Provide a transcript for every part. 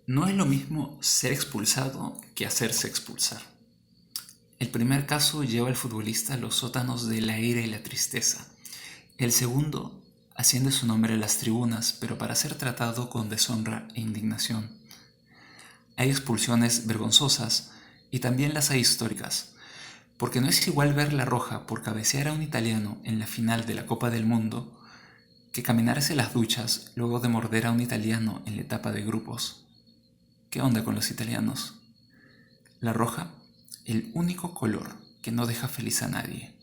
No es lo mismo ser expulsado que hacerse expulsar. El primer caso lleva al futbolista a los sótanos de la ira y la tristeza. El segundo asciende su nombre a las tribunas, pero para ser tratado con deshonra e indignación. Hay expulsiones vergonzosas y también las hay históricas, porque no es igual ver la roja por cabecear a un italiano en la final de la Copa del Mundo que caminarse las duchas luego de morder a un italiano en la etapa de grupos. ¿Qué onda con los italianos? La roja, el único color que no deja feliz a nadie.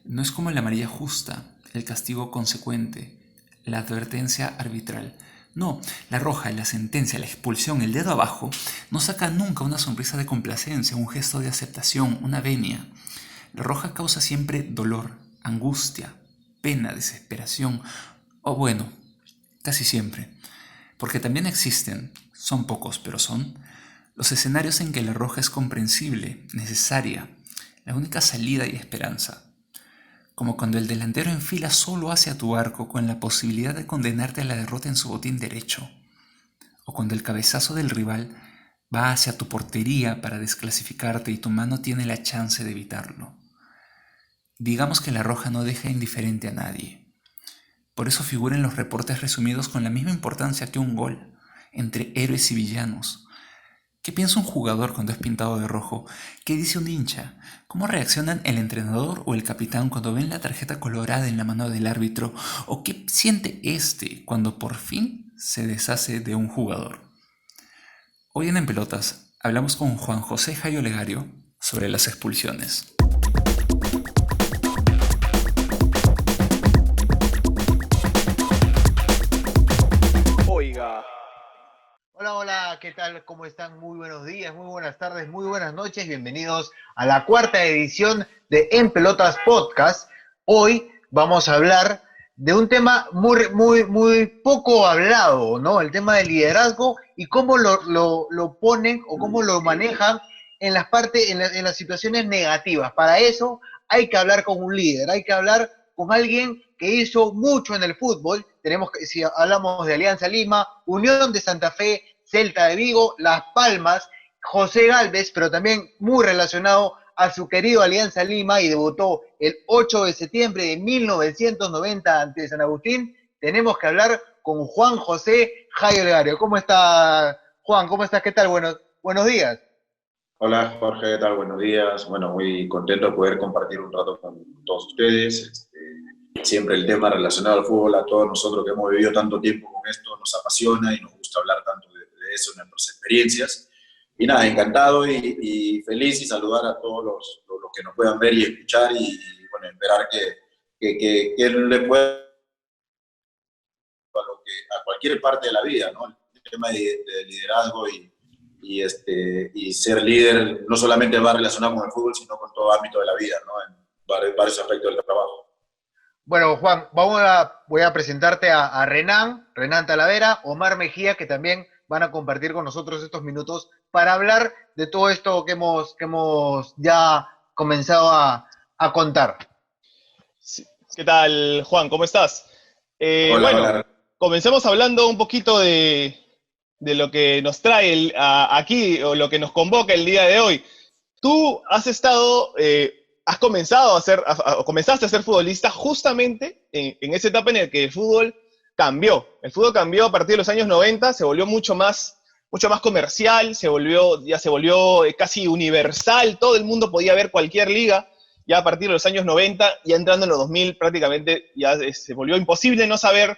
No es como la amarilla justa, el castigo consecuente, la advertencia arbitral. No, la roja, la sentencia, la expulsión, el dedo abajo, no saca nunca una sonrisa de complacencia, un gesto de aceptación, una venia. La roja causa siempre dolor, angustia, pena, desesperación, o bueno, casi siempre. Porque también existen, son pocos, pero son, los escenarios en que la roja es comprensible, necesaria, la única salida y esperanza. Como cuando el delantero enfila solo hacia tu arco con la posibilidad de condenarte a la derrota en su botín derecho. O cuando el cabezazo del rival va hacia tu portería para desclasificarte y tu mano tiene la chance de evitarlo. Digamos que la roja no deja indiferente a nadie. Por eso figura en los reportes resumidos con la misma importancia que un gol, entre héroes y villanos. ¿Qué piensa un jugador cuando es pintado de rojo? ¿Qué dice un hincha? ¿Cómo reaccionan el entrenador o el capitán cuando ven la tarjeta colorada en la mano del árbitro? ¿O qué siente este cuando por fin se deshace de un jugador? Hoy en Pelotas hablamos con Juan José Jayo Legario sobre las expulsiones. Oiga, Hola, hola, ¿qué tal? ¿Cómo están? Muy buenos días, muy buenas tardes, muy buenas noches. Bienvenidos a la cuarta edición de En Pelotas Podcast. Hoy vamos a hablar de un tema muy poco hablado, ¿no? El tema del liderazgo y cómo lo ponen o cómo lo manejan en las partes, en las situaciones negativas. Para eso hay que hablar con un líder, hay que hablar con alguien que hizo mucho en el fútbol. Tenemos que, si hablamos de Alianza Lima, Unión de Santa Fe, Celta de Vigo, Las Palmas, José Gálvez, pero también muy relacionado a su querido Alianza Lima y debutó el 8 de septiembre de 1990 ante San Agustín. Tenemos que hablar con Juan José Jairo Legario. ¿Cómo está, Juan? ¿Cómo estás? ¿Qué tal? Buenos días. Hola Jorge, ¿qué tal? Buenos días. Bueno, muy contento de poder compartir un rato con todos ustedes. Siempre el tema relacionado al fútbol, a todos nosotros que hemos vivido tanto tiempo con esto, nos apasiona y nos gusta hablar tanto de eso, de nuestras experiencias. Y nada, encantado y feliz y saludar a todos los que nos puedan ver y escuchar y bueno, esperar que le pueda a cualquier parte de la vida, ¿no? El tema de liderazgo y ser líder no solamente va relacionado con el fútbol, sino con todo ámbito de la vida, ¿no? En varios aspectos del trabajo. Bueno, Juan, voy a presentarte a Renan Talavera, Omar Mejía, que también van a compartir con nosotros estos minutos para hablar de todo esto que hemos ya comenzado a contar. sí, ¿qué tal, Juan? ¿Cómo estás? Hola, Bueno, hola. comencemos hablando un poquito de lo que nos trae aquí o lo que nos convoca el día de hoy. Tú has estado, has comenzado comenzaste a ser futbolista justamente en esa etapa en la que el fútbol cambió. El fútbol cambió a partir de los años 90, se volvió mucho más comercial, ya se volvió casi universal, todo el mundo podía ver cualquier liga, ya a partir de los años 90, ya entrando en los 2000 prácticamente ya se volvió imposible no saber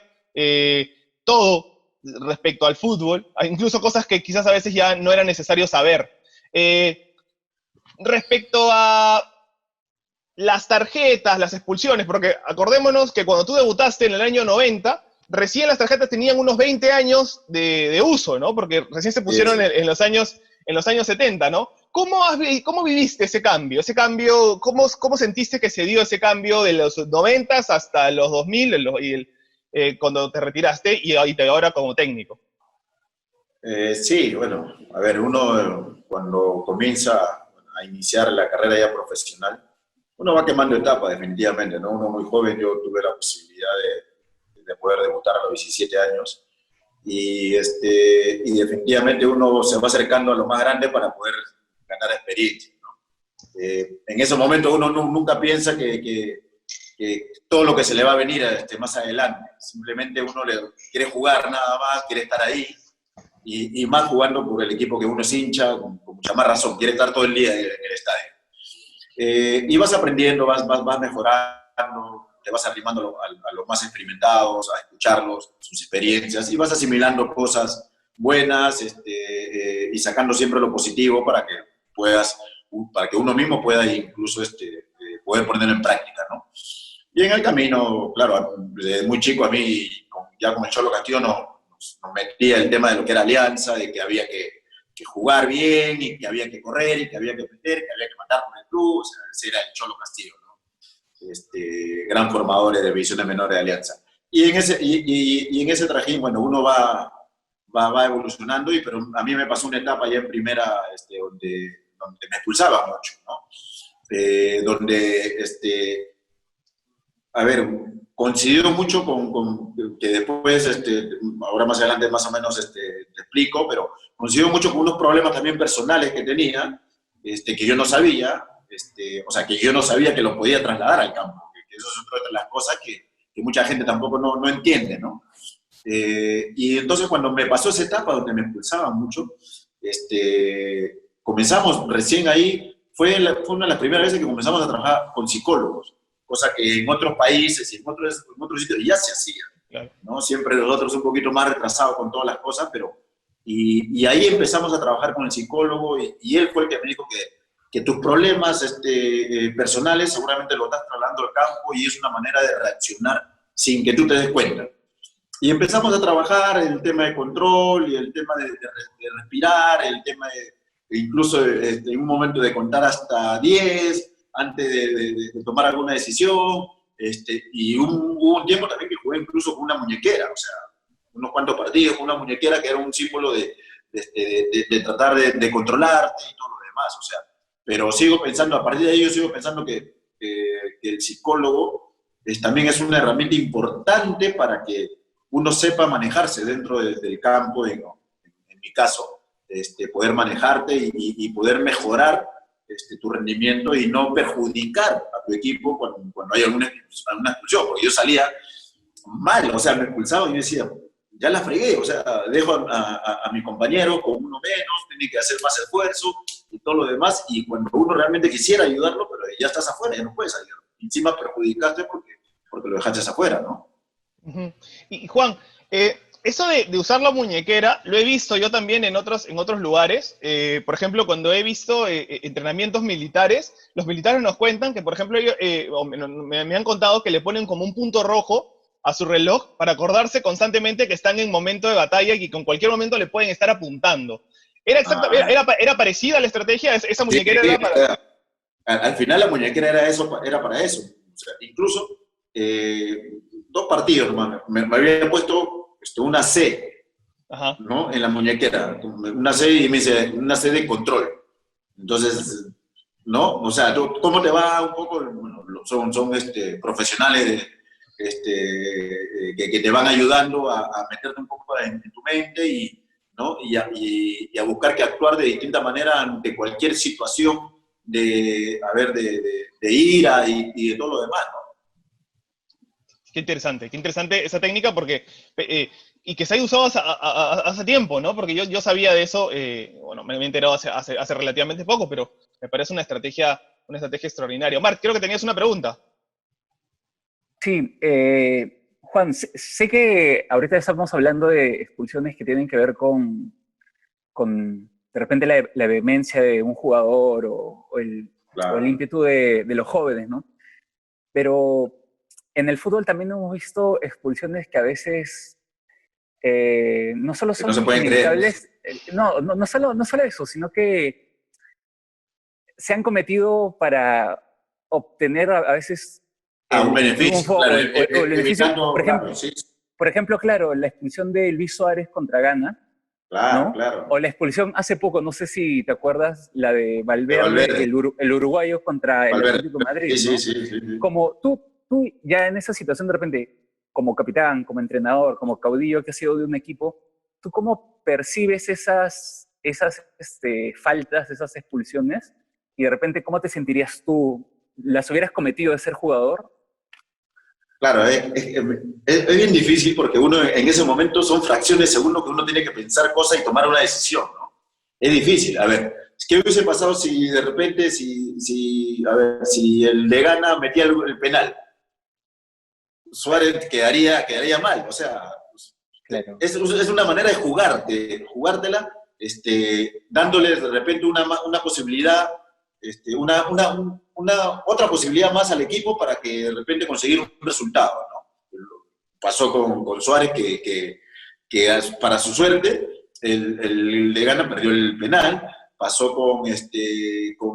todo respecto al fútbol, incluso cosas que quizás a veces ya no era necesario saber. Eh, Respecto a las tarjetas, las expulsiones, porque acordémonos que cuando tú debutaste en el año 90, recién las tarjetas tenían unos 20 años de uso, ¿no? Porque recién se Sí, pusieron sí. en los años 70, ¿no? ¿Cómo viviste ese cambio? ¿Cómo sentiste que se dio ese cambio de los 90 hasta los 2000 cuando te retiraste y ahora como técnico? Sí, bueno, a ver, uno cuando comienza a iniciar la carrera ya profesional, uno va quemando etapas definitivamente, ¿no? Uno muy joven, yo tuve la posibilidad de poder debutar a los 17 años y efectivamente uno se va acercando a lo más grande para poder ganar experiencia, ¿no? En esos momentos uno nunca piensa que todo lo que se le va a venir más adelante. Simplemente uno quiere jugar nada más, quiere estar ahí, y más jugando por el equipo que uno es hincha, con mucha más razón, quiere estar todo el día en el estadio. Y vas aprendiendo, vas mejorando, te vas arrimando a los más experimentados, a escucharlos, sus experiencias, y vas asimilando cosas buenas y sacando siempre lo positivo para que uno mismo pueda incluso poder ponerlo en práctica, ¿no? Y en el camino, claro, desde muy chico a mí, ya con el Cholo Castillo, nos metía el tema de lo que era alianza, de que había que jugar bien, y que había que correr, y que había que meter, que había que matar por el club. O sea, ese era el Cholo Castillo, ¿no? Gran formador de divisiones menores de Alianza. Y en ese trajín, bueno, uno va evolucionando, pero a mí me pasó una etapa ya en primera donde me expulsaba mucho, ¿no? A ver, coincidió mucho con que después, ahora más adelante más o menos te explico, pero coincidió mucho con unos problemas también personales que tenía, que yo no sabía, o sea, que yo no sabía que lo podía trasladar al campo, que eso es otra de las cosas que mucha gente tampoco no entiende, ¿no? Y entonces cuando me pasó esa etapa donde me expulsaban mucho, comenzamos recién ahí, fue una de las primeras veces que comenzamos a trabajar con psicólogos, cosa que en otros países y en otros sitios ya se hacía, claro, ¿no? Siempre nosotros un poquito más retrasados con todas las cosas, pero y ahí empezamos a trabajar con el psicólogo, y él fue el que me dijo que tus problemas personales seguramente los estás trasladando al campo, y es una manera de reaccionar sin que tú te des cuenta. Y empezamos a trabajar el tema de control y el tema de respirar, el tema incluso en un momento de contar hasta 10 antes de tomar alguna decisión. Y hubo un tiempo también que jugué incluso con una muñequera, o sea, unos cuantos partidos con una muñequera que era un símbolo de tratar de controlarte y todo lo demás, o sea. Pero sigo pensando, a partir de ahí yo sigo pensando que el psicólogo también es una herramienta importante para que uno sepa manejarse dentro del campo, en mi caso, poder manejarte y poder mejorar tu rendimiento y no perjudicar a tu equipo cuando hay alguna expulsión, porque yo salía mal, o sea, me expulsaba y yo decía, ya la fregué, o sea, dejo a mi compañero con uno menos, tiene que hacer más esfuerzo y todo lo demás, y cuando uno realmente quisiera ayudarlo, pero ya estás afuera, ya no puedes ayudarlo. Encima perjudicaste porque lo dejaste afuera, ¿no? Uh-huh. Y Juan, eso de usar la muñequera lo he visto yo también en otros lugares. Por ejemplo, cuando he visto entrenamientos militares, los militares nos cuentan que, por ejemplo, ellos, me han contado que le ponen como un punto rojo a su reloj para acordarse constantemente que están en momento de batalla y que con cualquier momento le pueden estar apuntando. ¿Era parecida la estrategia? ¿Esa muñequera era para...? Al final la muñequera era para eso. O sea, incluso 2 partidos, hermano, me había puesto una C, ajá, ¿no? En la muñequera, una C, y me dice, una C de control. Entonces, ¿no? O sea, ¿cómo te va un poco? Bueno, son profesionales que te van ayudando a meterte un poco en tu mente, ¿no? y a buscar que actuar de distinta manera ante cualquier situación de ira y de todo lo demás, ¿no? Qué interesante esa técnica, porque y que se haya usado hace tiempo, ¿no? Porque yo sabía de eso, bueno, me he enterado hace relativamente poco, pero me parece una estrategia extraordinaria. Marc, creo que tenías una pregunta. Sí, Juan, sé que ahorita estamos hablando de expulsiones que tienen que ver con de repente la vehemencia de un jugador claro, o el ímpetu de los jóvenes, ¿no? Pero en el fútbol también hemos visto expulsiones que a veces no solo son inevitables, no solo eso, sino que se han cometido para obtener a veces un beneficio, claro, por ejemplo, claro, sí. Por ejemplo, claro, la expulsión de Luis Suárez contra Ghana, claro, ¿no? Claro. O la expulsión hace poco, no sé si te acuerdas, la de Valverde. El uruguayo contra el Atlético de Madrid, sí, ¿no? Sí. Como tú ya en esa situación de repente, como capitán, como entrenador, como caudillo que has sido de un equipo, ¿tú cómo percibes esas faltas, esas expulsiones? Y de repente, ¿cómo te sentirías tú? ¿Las hubieras cometido de ser jugador? Claro, es bien difícil porque uno en ese momento son fracciones de segundo que uno tiene que pensar cosas y tomar una decisión, ¿no? Es difícil. A ver, ¿qué hubiese pasado si de repente, si el de Gana metía el penal? Suárez quedaría mal, o sea, Claro. es una manera de jugártela, dándole de repente una posibilidad, una otra posibilidad más al equipo para que de repente conseguir un resultado, ¿no? Pasó con Suárez que para su suerte el de Gana perdió el penal, pasó con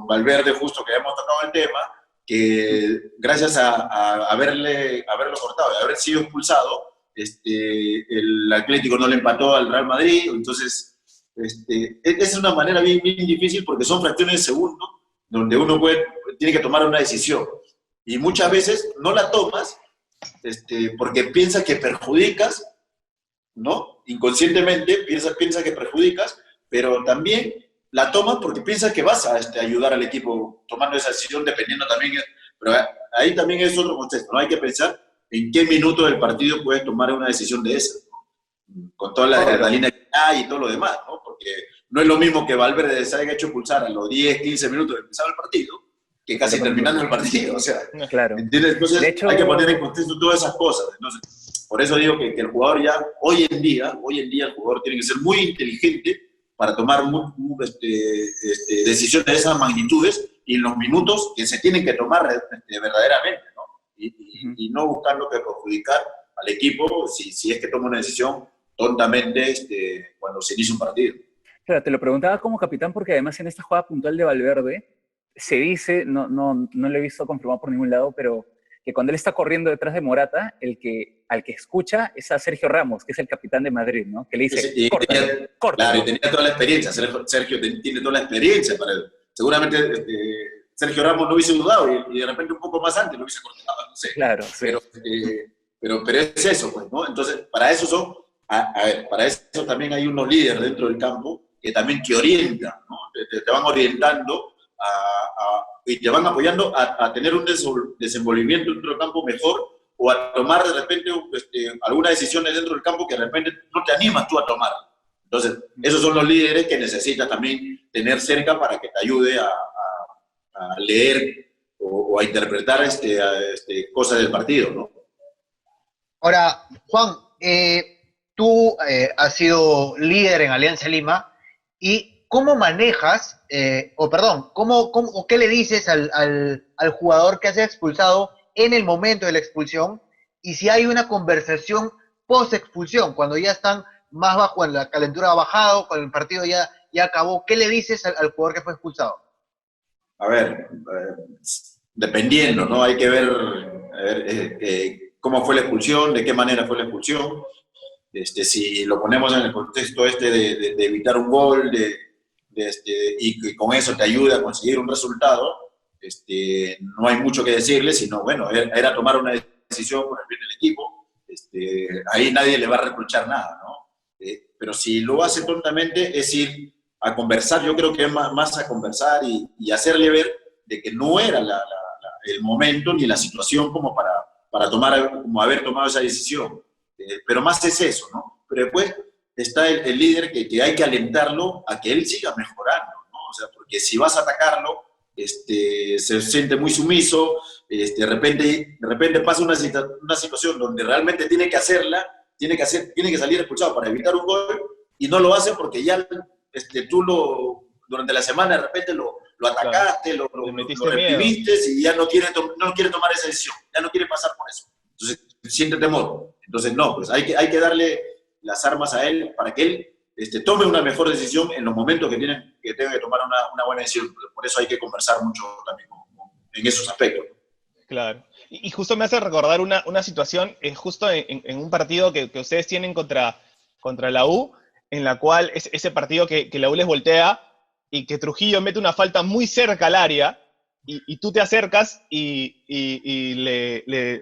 Valverde, justo que habíamos tocado el tema, que gracias a haberlo cortado y haber sido expulsado, el Atlético no le empató al Real Madrid. Entonces es una manera bien, bien difícil porque son fracciones de segundo donde uno tiene que tomar una decisión y muchas veces no la tomas porque piensas que perjudicas, ¿no? Inconscientemente piensa que perjudicas, pero también la tomas porque piensas que vas a ayudar al equipo tomando esa decisión, dependiendo también, pero ahí también es otro contexto, ¿no? Hay que pensar en qué minuto del partido puedes tomar una decisión de esa, ¿no? Con toda la adrenalina que hay y todo lo demás, ¿no? Porque no es lo mismo que Valverde se haya hecho pulsar a los 10, 15 minutos de empezar el partido, que casi terminando el partido, o sea, claro. ¿entiendes? Entonces hecho, hay que poner en contexto todas esas cosas. Entonces, por eso digo que el jugador ya, hoy en día el jugador tiene que ser muy inteligente para tomar decisiones de esas magnitudes y en los minutos que se tienen que tomar verdaderamente, ¿no? Y no buscando que perjudicar al equipo si es que toma una decisión tontamente cuando se inicia un partido. Claro, te lo preguntaba como capitán porque además en esta jugada puntual de Valverde se dice, no lo he visto confirmado por ningún lado, pero que cuando él está corriendo detrás de Morata, al que escucha es a Sergio Ramos, que es el capitán de Madrid, ¿no? Que le dice, córtalo. Claro, y tenía toda la experiencia. Sergio tiene toda la experiencia para él. Seguramente Sergio Ramos no hubiese dudado y de repente un poco más antes lo hubiese cortado, no sé. Claro, sí. Pero es eso, pues, ¿no? Entonces, para eso para eso también hay unos líderes dentro del campo que también te orientan, ¿no? Te van orientando y te van apoyando a tener un desenvolvimiento dentro del campo mejor o a tomar de repente algunas decisiones dentro del campo que de repente no te animas tú a tomar. Entonces, esos son los líderes que necesitas también tener cerca para que te ayude a leer o a interpretar cosas del partido, ¿no? Ahora, Juan, tú has sido líder en Alianza Lima y ¿cómo manejas, o qué le dices al jugador que ha sido expulsado en el momento de la expulsión y si hay una conversación post-expulsión, cuando ya están más bajo, en la calentura ha bajado, cuando el partido ya acabó, ¿qué le dices al jugador que fue expulsado? A ver, dependiendo, ¿no? Hay que ver cómo fue la expulsión, de qué manera fue la expulsión. Si lo ponemos en el contexto de evitar un gol, y con eso te ayuda a conseguir un resultado, no hay mucho que decirle, sino, bueno, era tomar una decisión por el bien del equipo. Ahí nadie le va a reprochar nada, ¿no? Pero si lo hace tontamente, es ir a conversar. Yo creo que es más a conversar y hacerle ver de que no era el momento ni la situación como para haber tomado esa decisión. Pero más es eso, ¿no? Pero después está el líder que hay que alentarlo a que él siga mejorando, ¿no? O sea, porque si vas a atacarlo, se siente muy sumiso, de repente pasa una situación donde realmente tiene que hacerla, tiene que salir expulsado para evitar un gol, y no lo hace porque ya tú durante la semana de repente lo atacaste, lo reprimiste y ya no quiere tomar esa decisión, ya no quiere pasar por eso. Entonces, siente temor. Entonces, no, pues hay que darle las armas a él para que él tome una mejor decisión en los momentos que tenga que tomar una buena decisión. Por eso hay que conversar mucho también en esos aspectos. Claro. Y justo me hace recordar una situación, justo en un partido que ustedes tienen contra la U, en la cual ese partido que la U les voltea y que Trujillo mete una falta muy cerca al área y tú te acercas y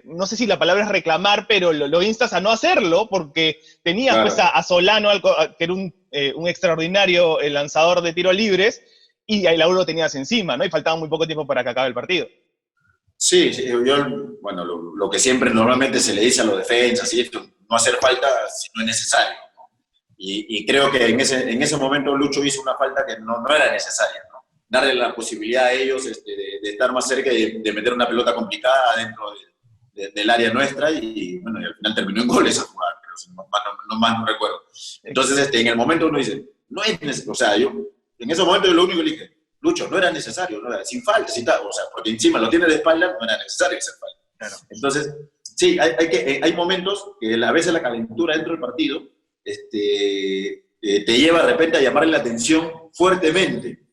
no sé si la palabra es reclamar, pero lo instas a no hacerlo, porque tenías Claro. pues a Solano, que era un extraordinario lanzador de tiros libres, y ahí lo tenías encima, ¿no? Y faltaba muy poco tiempo para que acabe el partido. Sí, sí, bueno, lo que siempre normalmente se le dice a los defensas, y esto, no hacer falta si no es necesario, ¿no? Y creo que en ese momento Lucho hizo una falta que no era necesaria, ¿no? Darle la posibilidad a ellos de estar más cerca y de meter una pelota complicada dentro del área nuestra, y bueno, y al final terminó en goles a jugar, pero si no más no recuerdo. Entonces, en el momento uno dice, no es necesario, o sea, yo en ese momento lo único que le dije, Lucho, no era necesario, no era, sin falta, sin tal, o sea, porque encima lo tiene de espalda, no era necesario hacer falta. Claro. Entonces, sí, hay momentos que a veces la calentura dentro del partido te lleva de repente a llamarle la atención fuertemente,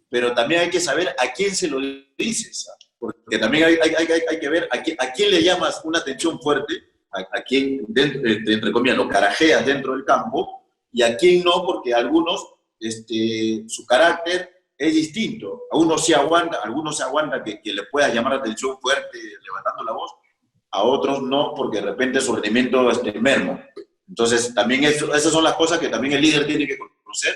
pero también hay que saber a quién se lo dices, porque también hay que ver a quién le llamas una atención fuerte, a quién, entre comillas, lo carajeas dentro del campo, y a quién no, porque algunos, su carácter es distinto. Algunos se aguanta que le pueda llamar la atención fuerte levantando la voz, a otros no, porque de repente su rendimiento merma. Entonces, también esas son las cosas que también el líder tiene que conocer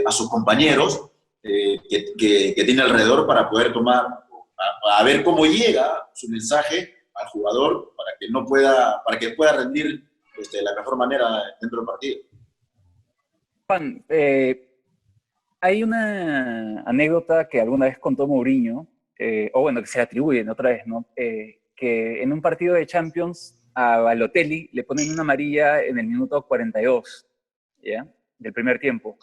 a sus compañeros que tiene alrededor, para poder tomar, a ver cómo llega su mensaje al jugador para que pueda rendir de la mejor manera dentro del partido. Juan, hay una anécdota que alguna vez contó Mourinho, o bueno, que se le atribuye otra vez, ¿no? Que en un partido de Champions a Balotelli le ponen una amarilla en el minuto 42, ¿ya? Del primer tiempo.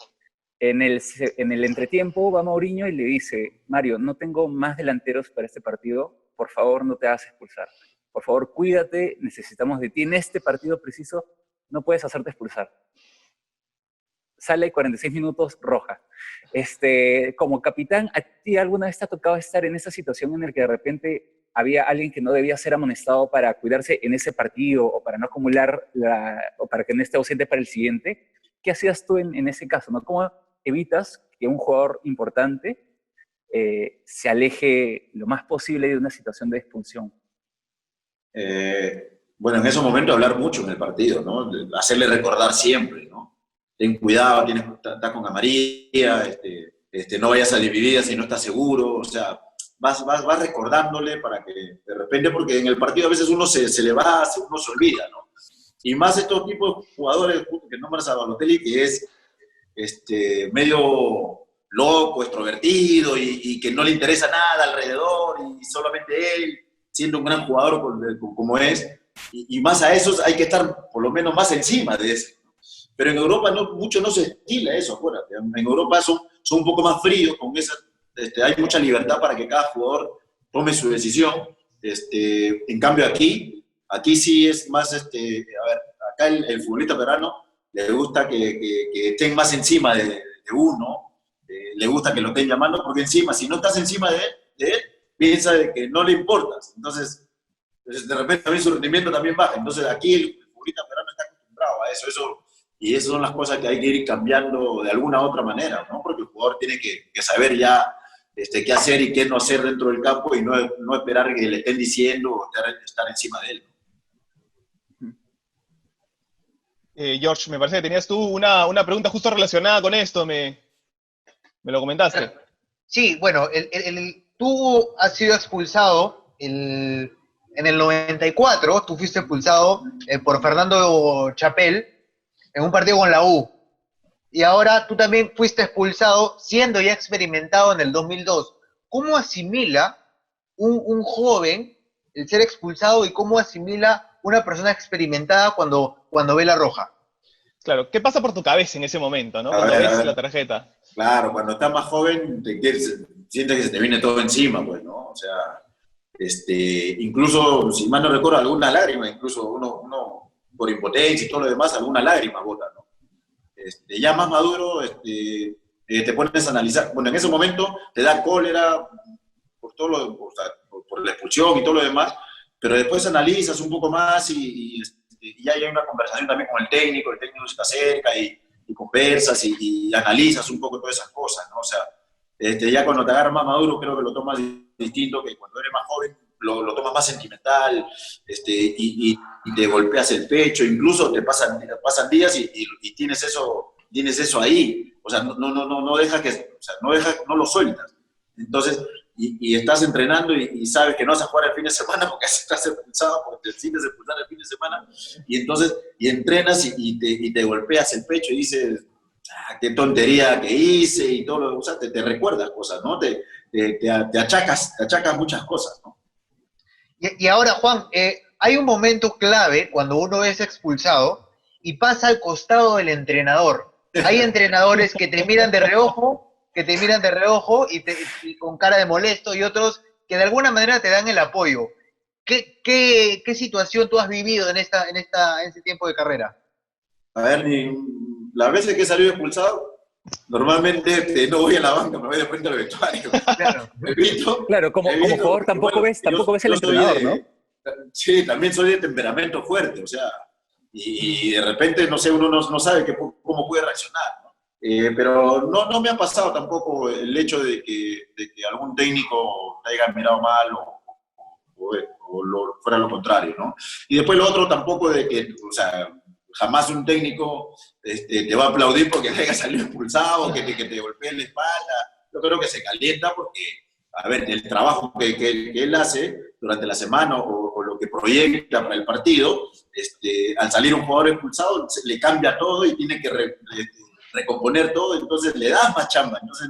En el entretiempo va Mourinho y le dice, Mario, no tengo más delanteros para este partido, por favor no te hagas expulsar. Por favor, cuídate, necesitamos de ti en este partido preciso, no puedes hacerte expulsar. Sale 46 minutos roja. Como capitán, ¿a ti alguna vez te ha tocado estar en esa situación en la que de repente había alguien que no debía ser amonestado para cuidarse en ese partido o para no acumular o para que no esté ausente para el siguiente? ¿Qué hacías tú en ese caso, ¿no? ¿Cómo evitas que un jugador importante se aleje lo más posible de una situación de expulsión? Bueno, en esos momentos hablar mucho en el partido, ¿no? Hacerle recordar siempre, ¿no? Ten cuidado, estás con amarilla, no vayas a dividir si no estás seguro, o sea, vas recordándole para que de repente, porque en el partido a veces uno se le va, uno se olvida, ¿no? Y más estos tipos de jugadores que nombras a Balotelli, que es medio loco, extrovertido y que no le interesa nada alrededor y solamente él, siendo un gran jugador como es, y más a esos hay que estar por lo menos más encima de eso. Pero en Europa mucho no se estila eso, acuérdate. En Europa son un poco más fríos, con hay mucha libertad para que cada jugador tome su decisión. En cambio aquí sí es más, a ver, acá el futbolista peruano le gusta que estén más encima de uno, le gusta que lo estén llamando, porque encima, si no estás encima de él, piensa de que no le importas. Entonces, de repente también su rendimiento también baja. Entonces aquí el futbolista peruano está acostumbrado a eso. Y esas son las cosas que hay que ir cambiando de alguna u otra manera, ¿no? Porque el jugador tiene que saber ya qué hacer y qué no hacer dentro del campo, y no esperar que le estén diciendo o estar encima de él. George, me parece que tenías tú una pregunta justo relacionada con esto, me lo comentaste. Sí, bueno, tú has sido expulsado en el 94, tú fuiste expulsado por Fernando Chapel en un partido con la U. Y ahora tú también fuiste expulsado siendo ya experimentado en el 2002. ¿Cómo asimila un joven el ser expulsado y cómo asimila una persona experimentada cuando ve la roja? Claro, ¿qué pasa por tu cabeza en ese momento, ¿no? Cuando ves la tarjeta. Claro, cuando estás más joven sientes que se te viene todo encima, pues, ¿no? O sea, incluso, si mal no recuerdo, alguna lágrima, incluso uno por impotencia y todo lo demás, alguna lágrima bota, ¿no? Ya más maduro, te pones a analizar. Bueno, en ese momento te da cólera por la expulsión y todo lo demás, pero después analizas un poco más y ya hay una conversación también con el técnico se te acerca y conversas y analizas un poco todas esas cosas, ¿no? O sea, Ya cuando te agarras más maduro, creo que lo tomas distinto, que cuando eres más joven lo tomas más sentimental, y te golpeas el pecho, incluso te pasan días y tienes eso ahí. O sea, no dejas que, o sea, no lo sueltas. Entonces, y estás entrenando y sabes que no vas a jugar el fin de semana porque estás expulsado, porque te sientes expulsar el fin de semana, y entonces, entrenas y te golpeas el pecho y dices, qué tontería que hice y todo lo, o sea, te recuerdas cosas, ¿no? Te achacas muchas cosas, ¿no? Y ahora, Juan, hay un momento clave cuando uno es expulsado y pasa al costado del entrenador. Hay entrenadores que te miran de reojo, y con cara de molesto, y otros que de alguna manera te dan el apoyo. ¿Qué situación tú has vivido en ese tiempo de carrera? A ver, las veces que he salido expulsado, normalmente no voy a la banca, me voy de frente al vestuario. Claro, claro, como jugador tampoco ves el entrenador, ¿no? Sí, también soy de temperamento fuerte, o sea, y de repente, no sé, uno no sabe cómo puede reaccionar, ¿no? Pero no me ha pasado tampoco el hecho de que algún técnico te haya mirado mal o fuera lo contrario, ¿no? Y después lo otro tampoco de que, o sea, jamás un técnico te va a aplaudir porque te haya salido expulsado, que te golpee la espalda. Yo creo que se calienta porque, a ver, el trabajo que él hace durante la semana o lo que proyecta para el partido, al salir un jugador expulsado, le cambia todo y tiene que recomponer todo, entonces le das más chamba. Entonces,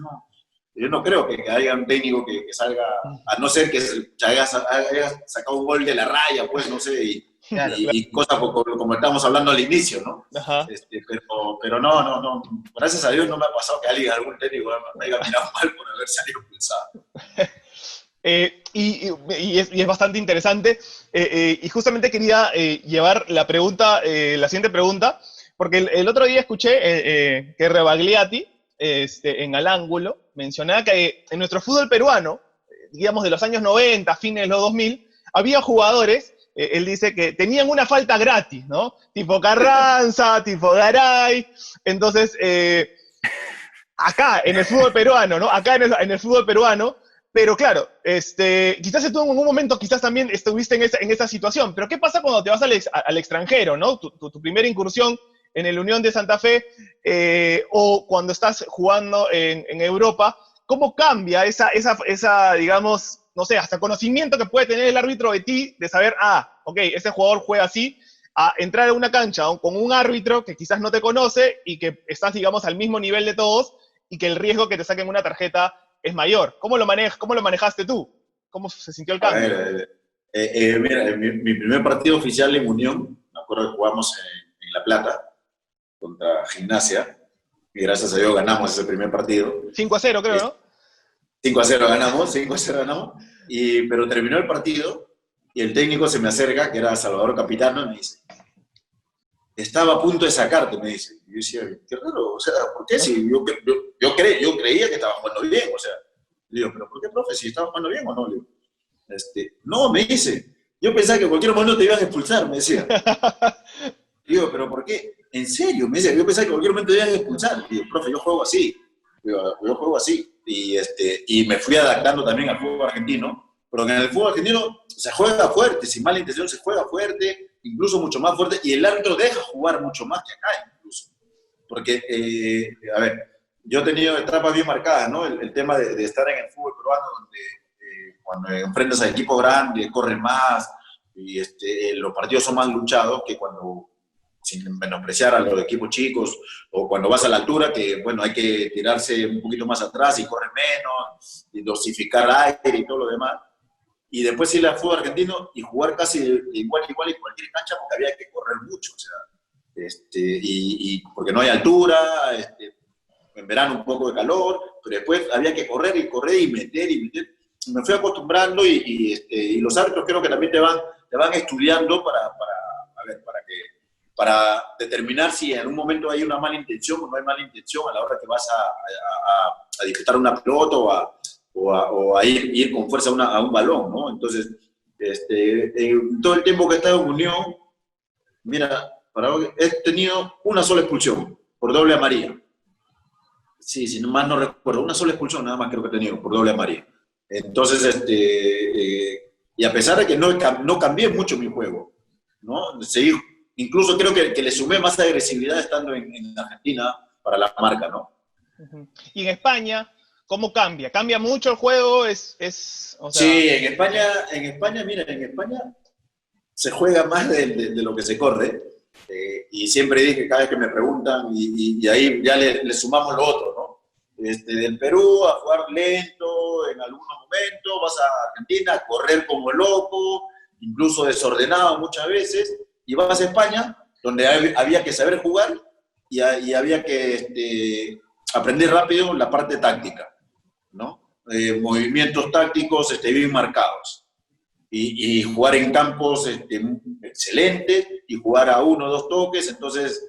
yo no creo que haya un técnico que salga, a no ser que haya sacado un gol de la raya, pues, no sé, y cosas como estábamos hablando al inicio, ¿no? Ajá. Pero no, gracias a Dios no me ha pasado que algún técnico me haya mirado mal por haber salido expulsado. Y es bastante interesante, y justamente quería llevar la siguiente pregunta, porque el otro día escuché que Rebagliati, en Al Ángulo, mencionaba que en nuestro fútbol peruano, digamos de los años 90, fines de los 2000, había jugadores, él dice que tenían una falta gratis, ¿no? Tipo Carranza, tipo Garay. Entonces, acá en el fútbol peruano, ¿no? Acá en el fútbol peruano, pero claro, quizás tú en algún momento, quizás también estuviste en esa situación, pero ¿qué pasa cuando te vas al extranjero, ¿no? Tu primera incursión en el Unión de Santa Fe, o cuando estás jugando en Europa, ¿cómo cambia esa, digamos, no sé, hasta conocimiento que puede tener el árbitro de ti, de saber, ok, ese jugador juega así, a entrar a una cancha con un árbitro que quizás no te conoce y que estás, digamos, al mismo nivel de todos y que el riesgo que te saquen una tarjeta es mayor? ¿Cómo lo manejaste tú? ¿Cómo se sintió el cambio? A ver, mira, mi primer partido oficial en Unión, me acuerdo que jugamos en La Plata contra Gimnasia, y gracias a Dios ganamos ese primer partido. 5-0, creo, ¿no? 5-0 ganamos, pero terminó el partido y el técnico se me acerca, que era Salvador Capitano, y me dice, estaba a punto de sacarte, me dice. Y yo decía, qué raro, o sea, ¿por qué? Si yo creía que estaba jugando bien, o sea. Le digo, ¿pero por qué, profe? ¿Si estaba jugando bien o no? Le digo, no, me dice, yo pensaba que en cualquier momento te iban a expulsar, me decía. Le digo, ¿pero por qué? ¿En serio? Me decía, yo pensaba que en cualquier momento te iban a expulsar. Le digo, profe, yo juego así. Le digo, yo juego así. Y me fui adaptando también al fútbol argentino, pero en el fútbol argentino se juega fuerte, sin mala intención se juega fuerte, incluso mucho más fuerte, y el árbitro deja jugar mucho más que acá incluso. Porque, a ver, yo he tenido etapas bien marcadas, ¿no? El tema de estar en el fútbol peruano, donde cuando enfrentas a equipos grandes, corren más, y los partidos son más luchados que cuando, sin menospreciar a los equipos chicos, o cuando vas a la altura, que bueno, hay que tirarse un poquito más atrás y correr menos, y dosificar aire y todo lo demás. Y después ir al fútbol argentino y jugar casi de igual en cualquier cancha, porque había que correr mucho, o sea, y porque no hay altura, en verano un poco de calor, pero después había que correr y meter. Me fui acostumbrando y los árbitros creo que también te van estudiando para determinar si en un momento hay una mala intención o no hay mala intención a la hora que vas a disputar una pelota o a ir con fuerza a un balón, ¿no? Entonces, todo el tiempo que he estado en Unión, mira, he tenido una sola expulsión por doble amarilla. Sí, si más no recuerdo, una sola expulsión nada más creo que he tenido por doble amarilla. Entonces, y a pesar de que no cambié mucho mi juego, ¿no? Seguí, incluso creo que le sumé más agresividad estando en Argentina para la marca, ¿no? Y en España, ¿cómo cambia? ¿Cambia mucho el juego? O sea... Sí, en España, mira, en España se juega más de lo que se corre. Y siempre dije, cada vez que me preguntan, y ahí ya le sumamos lo otro, ¿no? Del Perú a jugar lento en algunos momentos, vas a Argentina a correr como loco, incluso desordenado muchas veces, y vas a España, donde había que saber jugar y había que aprender rápido la parte táctica, ¿no? Movimientos tácticos bien marcados. Y jugar en campos excelentes y jugar a 1 o 2 toques, entonces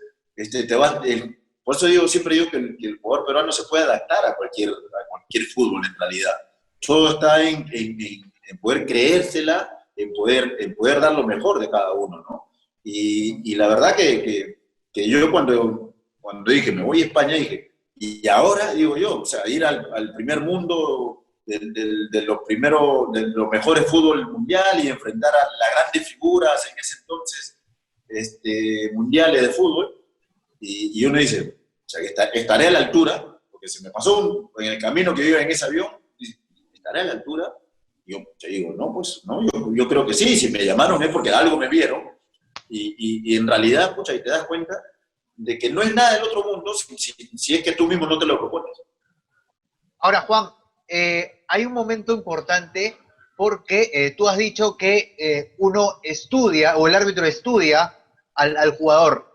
por eso siempre digo que el jugador peruano se puede adaptar a cualquier fútbol en realidad. Todo está en poder creérsela, en poder dar lo mejor de cada uno, ¿no? Y la verdad que yo cuando dije, me voy a España, dije, y ahora, digo yo, o sea, ir al primer mundo de los mejores fútbol mundial y enfrentar a las grandes figuras en ese entonces mundiales de fútbol, y uno dice, o sea, que estaré a la altura, porque se me pasó en el camino que iba en ese avión, estaré a la altura, y yo digo, no, pues, no, yo creo que sí, si me llamaron es porque algo me vieron, y en realidad, pucha, y te das cuenta de que no es nada del otro mundo si es que tú mismo no te lo propones. Ahora, Juan, hay un momento importante porque tú has dicho que uno estudia, o el árbitro estudia al jugador.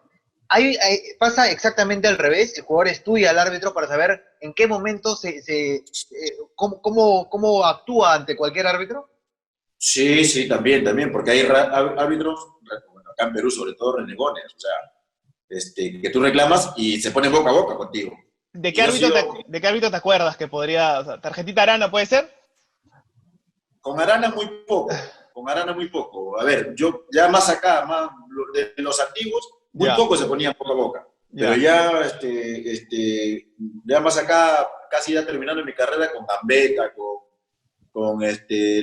Pasa exactamente al revés, el jugador estudia al árbitro para saber en qué momento cómo actúa ante cualquier árbitro. Sí, también, porque hay árbitros, bueno, acá en Perú sobre todo renegones, o sea, que tú reclamas y se ponen boca a boca contigo. ¿De qué árbitro te acuerdas que podría... O sea, ¿Tarjetita Arana puede ser? Con Arana muy poco. A ver, yo ya más acá, más de los antiguos, muy poco se ponían boca a boca. Pero ya, ya más acá, casi ya terminando mi carrera con Gambetta, con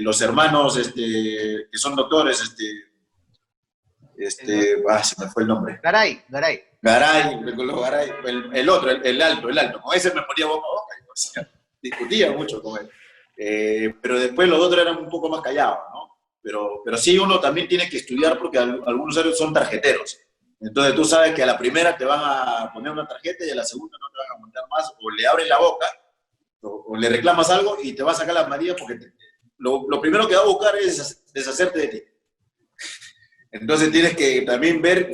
los hermanos que son doctores, se me fue el nombre. Garay, el otro, el alto. Con ese me ponía boca a boca. O sea, discutía mucho con él. Pero después los otros eran un poco más callados, ¿no? Pero sí uno también tiene que estudiar porque algunos árbitros son tarjeteros. Entonces tú sabes que a la primera te van a poner una tarjeta y a la segunda no te van a montar más, o le abres la boca, o le reclamas algo y te va a sacar la amarilla porque lo primero que va a buscar es deshacerte de ti. Entonces tienes que también ver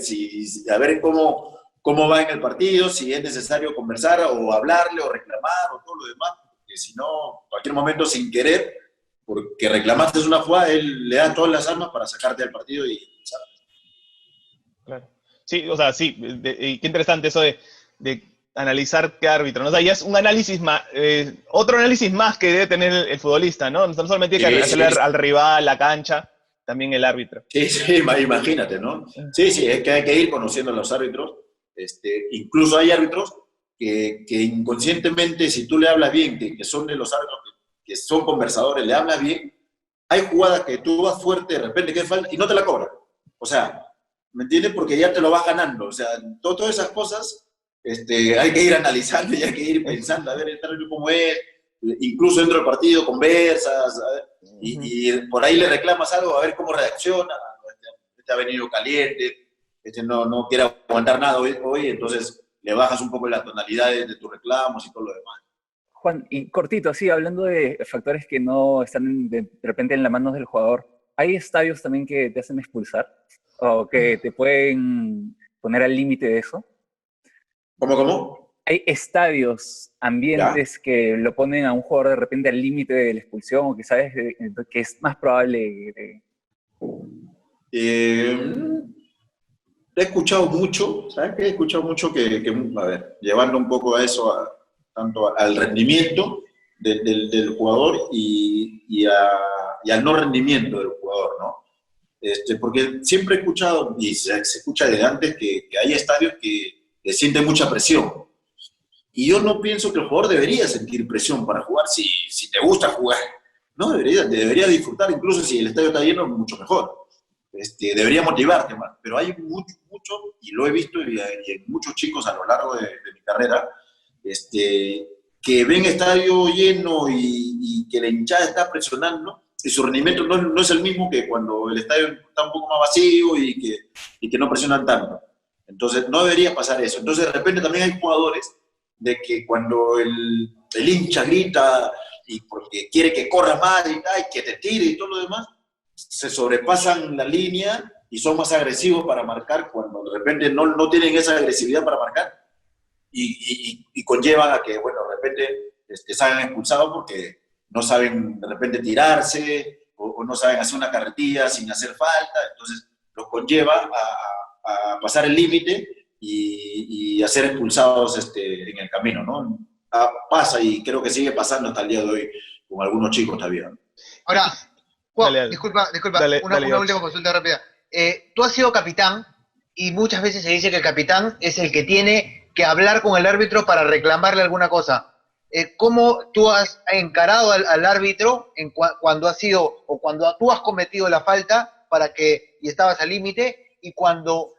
a ver cómo va en el partido, si es necesario conversar o hablarle o reclamar o todo lo demás, porque si no, en cualquier momento sin querer, porque reclamaste una jugada, él le da todas las armas para sacarte del partido y ¿sabes? Claro. Sí, o sea, sí, qué interesante eso de analizar qué árbitro, ¿no? O sea, ya es un análisis más, otro análisis más que debe tener el futbolista, ¿no? No solamente tiene que hacerle al rival, la cancha, también el árbitro. Sí, imagínate, ¿no? Sí, es que hay que ir conociendo a los árbitros. Incluso hay árbitros que inconscientemente, si tú le hablas bien, que son de los árbitros que son conversadores, le hablas bien, hay jugadas que tú vas fuerte, de repente que falta y no te la cobran. O sea, ¿me entiendes? Porque ya te lo vas ganando. O sea, todas esas cosas hay que ir analizando y hay que ir pensando, a ver el árbitro cómo es, incluso dentro del partido conversas, a ver, y por ahí le reclamas algo, a ver cómo reacciona. Ha venido caliente, no quiere aguantar nada hoy, entonces le bajas un poco la tonalidad de tus reclamos y todo lo demás. Juan, y cortito, así, hablando de factores que no están de repente en las manos del jugador, ¿hay estadios también que te hacen expulsar? ¿O que te pueden poner al límite de eso? ¿Cómo? Hay estadios, ambientes que lo ponen a un jugador de repente al límite de la expulsión, o que sabes que es más probable He escuchado mucho, ¿sabes qué? He escuchado mucho que a ver, llevando un poco a eso, tanto al rendimiento del jugador y al no rendimiento del jugador, ¿no? Porque siempre he escuchado, y se escucha desde antes, que hay estadios que sienten mucha presión. Y yo no pienso que el jugador debería sentir presión para jugar si te gusta jugar. No, debería disfrutar, incluso si el estadio está lleno, mucho mejor. Debería motivarte más. Pero hay mucho, y lo he visto y en muchos chicos a lo largo de mi carrera, que ven estadio lleno y que la hinchada está presionando, y su rendimiento no es el mismo que cuando el estadio está un poco más vacío y que no presionan tanto. Entonces, no debería pasar eso. Entonces, de repente también hay jugadores de que cuando el hincha grita y porque quiere que corra más y que te tire y todo lo demás, se sobrepasan la línea y son más agresivos para marcar cuando de repente no tienen esa agresividad para marcar y conllevan a que, bueno, de repente salgan expulsados porque no saben de repente tirarse o no saben hacer una carretilla sin hacer falta, entonces los conlleva a pasar el límite y a ser expulsados en el camino, ¿no? Pasa y creo que sigue pasando hasta el día de hoy con algunos chicos todavía. Ahora, Juan, Dale. disculpa, Dale, una última consulta rápida. Tú has sido capitán y muchas veces se dice que el capitán es el que tiene que hablar con el árbitro para reclamarle alguna cosa. ¿Cómo tú has encarado al árbitro cuando has sido o cuando tú has cometido la falta y estabas al límite y cuando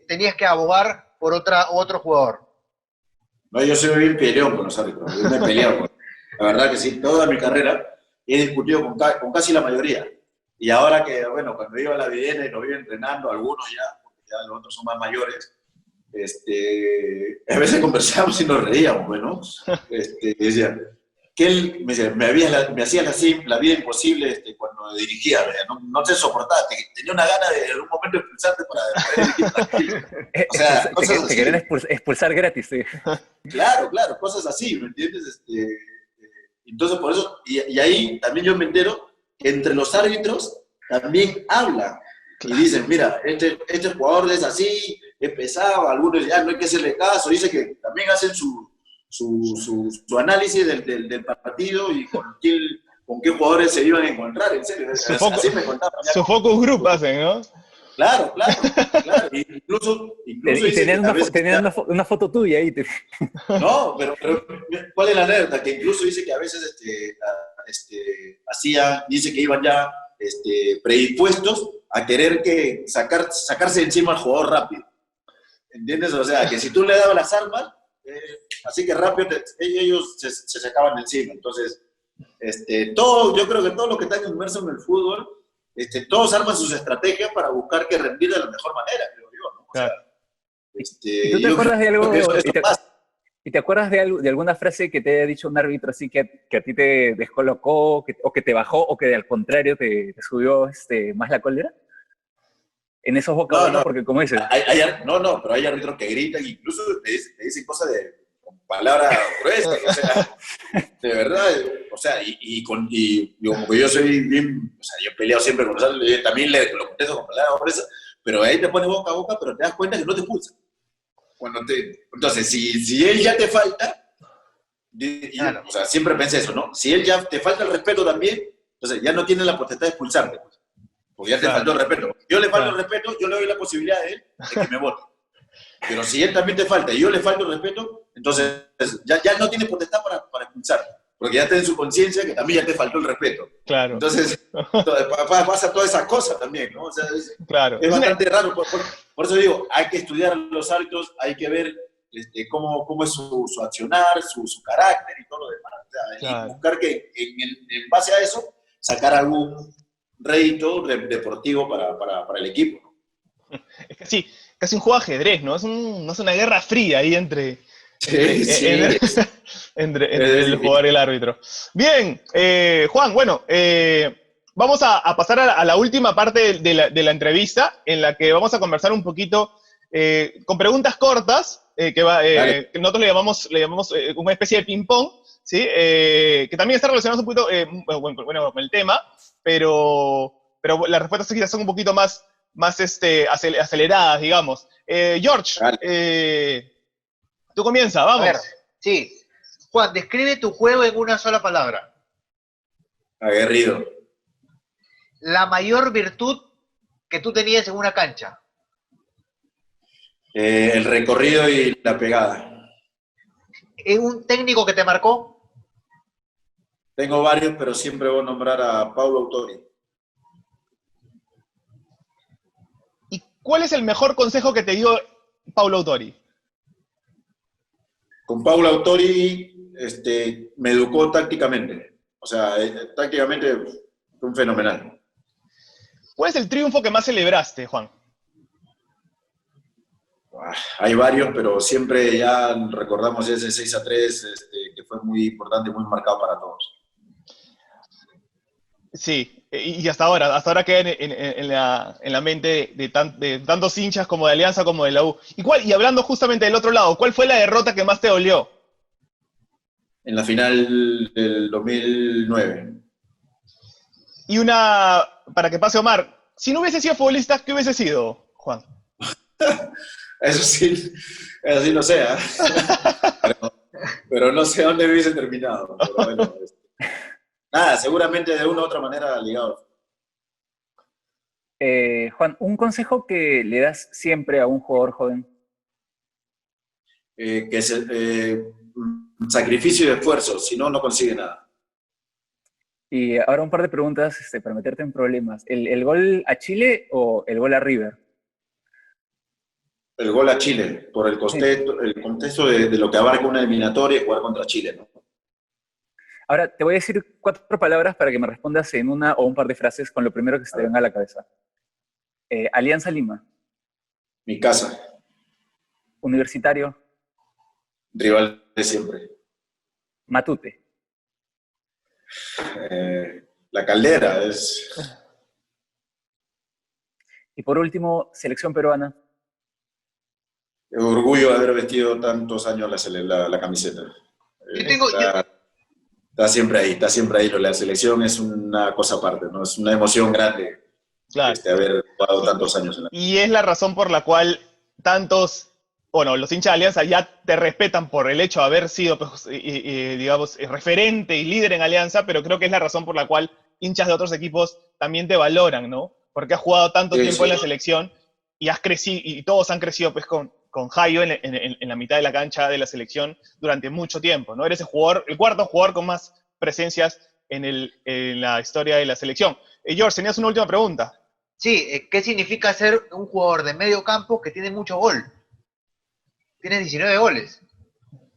tenías que abogar por otro jugador? No, yo soy bien peleón con los árbitros, yo me he peleado. La verdad que sí, toda mi carrera he discutido con casi la mayoría. Y ahora que, bueno, cuando iba a la Videna y lo iba entrenando, algunos ya, porque ya los otros son más mayores, a veces conversábamos y nos reíamos, bueno, decía, que él me hacía la vida imposible cuando dirigía, no te soportaba, tenía una gana de en un momento expulsarte para poder dirigir tranquilo. O sea, te querían expulsar gratis, sí. Claro, cosas así, ¿me entiendes? Entonces, por eso, y ahí también yo me entero que entre los árbitros también hablan y dicen, mira, este jugador es así, es pesado, algunos ya no hay que hacerle caso, dice que también hacen su análisis del partido y con qué jugadores se iban a encontrar, en serio. Así me contaba. Su focus group hacen, ¿no? Claro. Incluso y tenían una foto tuya ahí. No, pero ¿cuál es la anécdota? Que incluso dice que a veces dice que iban ya predispuestos a querer sacarse encima al jugador rápido. ¿Entiendes? O sea, que si tú le dabas las armas, así que rápido ellos se sacaban encima. Entonces, yo creo que todos los que están inmersos en el fútbol, todos arman sus estrategias para buscar que rendir de la mejor manera, creo yo, ¿no? O sea, ¿Y tú te acuerdas de algo? ¿Y te acuerdas de alguna frase que te haya dicho un árbitro así que a ti te descolocó, o que te bajó, o que al contrario te subió más la cólera? En esos vocablos, no, porque como dices... pero hay árbitros que gritan, incluso te dicen cosas con palabras gruesas, o sea, de verdad, o sea, y como que yo soy bien, o sea, yo he peleado siempre con los árbitros, también lo contesto con palabras gruesas, pero ahí te pones boca a boca, pero te das cuenta que no te expulsan. Entonces, si él ya te falta, claro. O sea, siempre pensé eso, ¿no? Si él ya te falta el respeto también, entonces ya no tiene la potestad de expulsarte, pues, porque ya te faltó el respeto. Yo le falto el respeto, yo le doy la posibilidad de él de que me vote. Pero si él también te falta y yo le falto el respeto, entonces ya no tiene potestad para expulsarte, porque ya está en su conciencia que también ya te faltó el respeto. Claro. Entonces, pasa toda esa cosa también, ¿no? O sea, claro. Es bastante raro. Por eso digo, hay que estudiar los árbitros, hay que ver cómo es su accionar, su carácter y todo lo demás. O sea, claro. Y buscar que en base a eso, sacar algún rédito deportivo para el equipo. Es que sí, casi un juego de ajedrez, ¿no? Es una guerra fría ahí entre el jugador y el árbitro. Bien, Juan, bueno, vamos a pasar a la última parte de la entrevista, en la que vamos a conversar un poquito con preguntas cortas, que nosotros le llamamos una especie de ping-pong, ¿sí? Que también está relacionado un poquito con el tema, pero las respuestas quizás son un poquito más aceleradas, digamos. George, tú comienza, vamos. A ver, sí. Juan, describe tu juego en una sola palabra. Aguerrido. La mayor virtud que tú tenías en una cancha. El recorrido y la pegada. ¿Un técnico que te marcó? Tengo varios, pero siempre voy a nombrar a Paulo Autori. ¿Y cuál es el mejor consejo que te dio Paulo Autori? Con Paulo Autori me educó tácticamente. O sea, tácticamente fue un fenomenal. ¿Cuál es el triunfo que más celebraste, Juan? Hay varios, pero siempre ya recordamos ese 6-3, que fue muy importante y muy marcado para todos. Sí, y hasta ahora queda en la mente de tantos hinchas como de Alianza como de la U. Y hablando justamente del otro lado, ¿cuál fue la derrota que más te dolió? En la final del 2009. Y para que pase Omar, si no hubiese sido futbolista, ¿qué hubiese sido, Juan? Eso sí no sé, ¿eh? pero no sé dónde hubiese terminado. Pero bueno, nada, seguramente de una u otra manera ligado. Juan, un consejo que le das siempre a un jugador joven. Que es sacrificio y esfuerzo, si no, no consigue nada. Y ahora un par de preguntas para meterte en problemas. ¿El gol a Chile o el gol a River? El gol a Chile, por el contexto de lo que abarca una eliminatoria y jugar contra Chile, ¿no? Ahora, te voy a decir 4 palabras para que me respondas en una o un par de frases con lo primero que se te venga a la cabeza. Alianza Lima. Mi casa. Universitario. Rival de siempre. Matute. La Caldera es... Y por último, selección peruana. Orgullo de haber vestido tantos años la camiseta. Está siempre ahí, La selección es una cosa aparte, ¿no? Es una emoción grande, claro, haber jugado tantos años en la... Y es la razón por la cual los hinchas de Alianza ya te respetan por el hecho de haber sido, digamos, referente y líder en Alianza, pero creo que es la razón por la cual hinchas de otros equipos también te valoran, ¿no? Porque has jugado tanto tiempo en la selección y has crecido, y todos han crecido pues con Jairo en la mitad de la cancha de la selección durante mucho tiempo, ¿no? Eres el cuarto jugador con más presencias en la historia de la selección. George, tenías una última pregunta. Sí, ¿qué significa ser un jugador de medio campo que tiene mucho gol? Tienes 19 goles.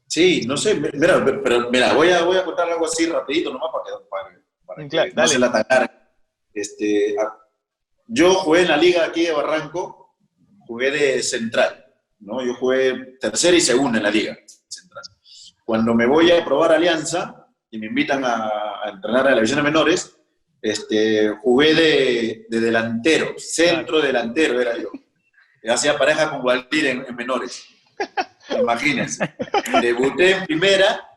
Sí, no sé, mira, voy a contar algo así rapidito, nomás para que no se la tan larga. Yo jugué en la liga aquí de Barranco, jugué de central, ¿no? Yo jugué tercera y segunda en la liga central. Cuando me voy a probar Alianza y me invitan a entrenar a las divisiones menores, jugué de delantero, centro delantero era yo. Hacía pareja con Gualdir en menores. Imagínense. Debuté en primera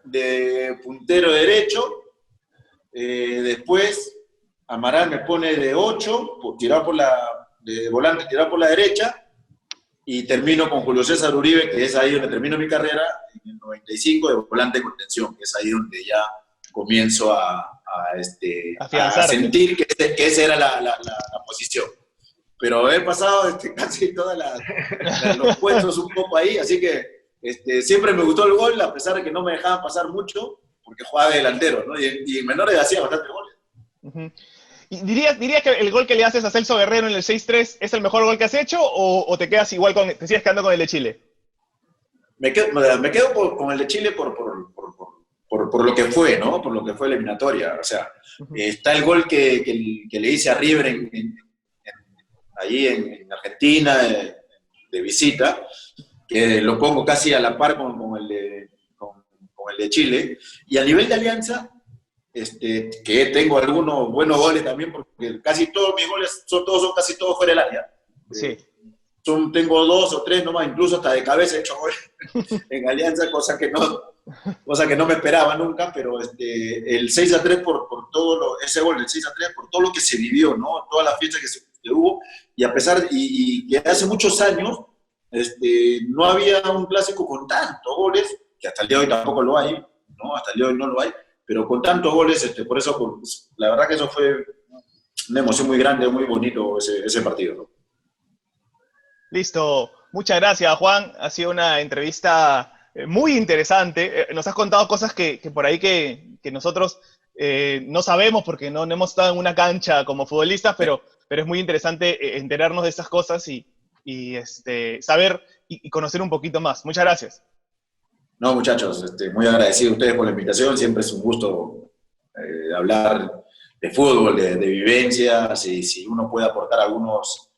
de puntero derecho, después Amaral me pone de 8, de volante tirado por la derecha, y termino con Julio César Uribe, que es ahí donde termino mi carrera, en el 95 de volante de contención, que es ahí donde ya comienzo a sentir que esa era la posición. Pero he pasado casi todos los puestos un poco ahí, así que siempre me gustó el gol, a pesar de que no me dejaban pasar mucho, porque jugaba de delantero, ¿no? Y en menores hacía bastantes goles. Uh-huh. ¿Y dirías que el gol que le haces a Celso Guerrero en el 6-3 es el mejor gol que has hecho o te quedas te sigues quedando con el de Chile? Me quedo con el de Chile por lo que fue, ¿no? Por lo que fue la eliminatoria. O sea, está el gol que le hice a River allí en Argentina, de visita, que lo pongo casi a la par con el de Chile. Y a nivel de Alianza, que tengo algunos buenos goles también, porque casi todos mis goles son casi todos fuera del área. Sí. Tengo 2 o 3 nomás, incluso hasta de cabeza he hecho goles en Alianza, cosa que no me esperaba nunca, pero el 6-3 por todo ese gol del 6-3, por todo lo que se vivió, ¿no? Todas las fiestas que hubo, y a pesar, y que hace muchos años, no había un clásico con tantos goles, que hasta el día de hoy tampoco lo hay, ¿no? Hasta el día de hoy no lo hay, pero con tantos goles, por eso, la verdad que eso fue una emoción muy grande, muy bonito ese partido, ¿no? Listo. Muchas gracias, Juan. Ha sido una entrevista muy interesante. Nos has contado cosas que por ahí que nosotros no sabemos porque no hemos estado en una cancha como futbolistas, pero es muy interesante enterarnos de esas cosas y saber y conocer un poquito más. Muchas gracias. No, muchachos, muy agradecido a ustedes por la invitación. Siempre es un gusto hablar de fútbol, de vivencias, si uno puede aportar a algunos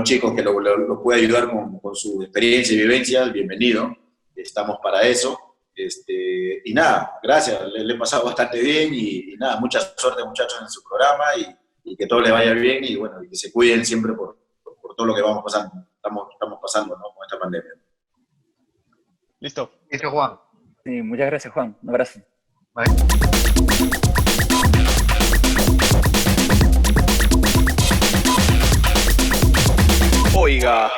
chicos que lo puede ayudar con su experiencia y vivencias, bienvenido. Estamos para eso. Y nada, gracias, le he pasado bastante bien y nada, mucha suerte muchachos en su programa y que todo les vaya bien y bueno, y que se cuiden siempre por todo lo que estamos pasando, ¿no? Con esta pandemia. Listo. Listo, Juan. Sí, muchas gracias, Juan. Un abrazo. Bye. Oiga.